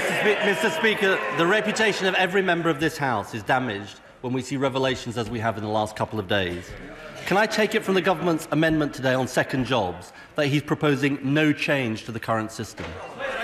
Mr. Speaker, the reputation of every member of this House is damaged when we see revelations as we have in the last couple of days. Can I take it from the government's amendment today on second jobs that he's proposing no change to the current system?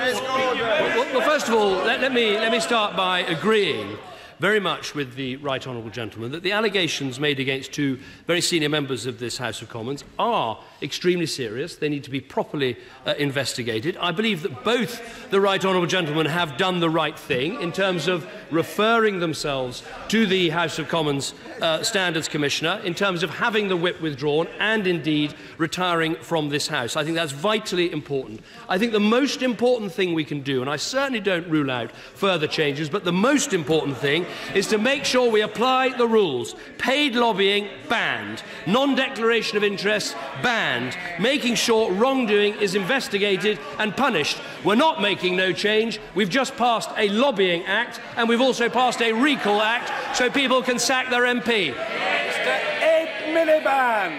Well, first of all, let me start by agreeing very much with the right honourable gentleman that the allegations made against two very senior members of this House of Commons are extremely serious. They need to be properly investigated. I believe that both the right honourable gentleman have done the right thing in terms of referring themselves to the House of Commons Standards Commissioner, in terms of having the whip withdrawn and indeed retiring from this House. I think that's vitally important. I think the most important thing we can do, and I certainly don't rule out further changes, but the most important thing is to make sure we apply the rules. Paid lobbying, banned. Non-declaration of interest, banned. Making sure wrongdoing is investigated and punished. We're not making no change. We've just passed a lobbying act, and we've also passed a recall act so people can sack their MP. Mr. Ed Miliband.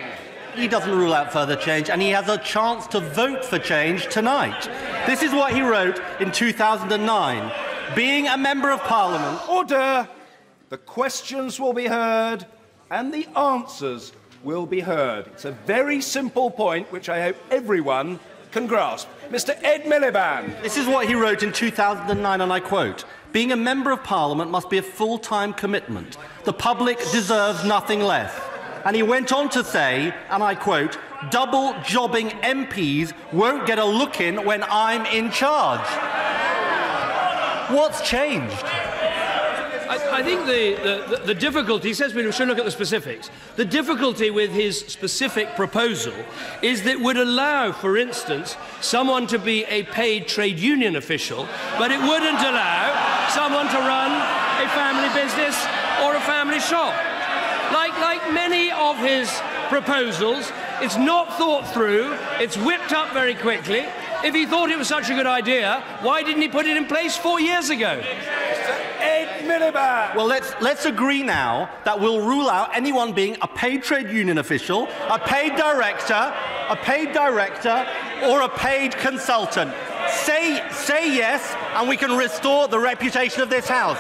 He doesn't rule out further change, and he has a chance to vote for change tonight. This is what he wrote in 2009. Being a Member of Parliament... Order! The questions will be heard and the answers will be heard. It's a very simple point which I hope everyone can grasp. Mr. Ed Miliband. This is what he wrote in 2009, and I quote, "Being a Member of Parliament must be a full-time commitment. The public deserves nothing less." And he went on to say, and I quote, "Double-jobbing MPs won't get a look in when I'm in charge." What's changed? I think the difficulty, he says we should look at the specifics. The difficulty with his specific proposal is that it would allow, for instance, someone to be a paid trade union official, but it wouldn't allow someone to run a family business or a family shop. Like many of his proposals, it's not thought through, it's whipped up very quickly. If he thought it was such a good idea, why didn't he put it in place 4 years ago? Ed Miliband. Well, let's agree now that we'll rule out anyone being a paid trade union official, a paid director, or a paid consultant. Say yes, and we can restore the reputation of this House.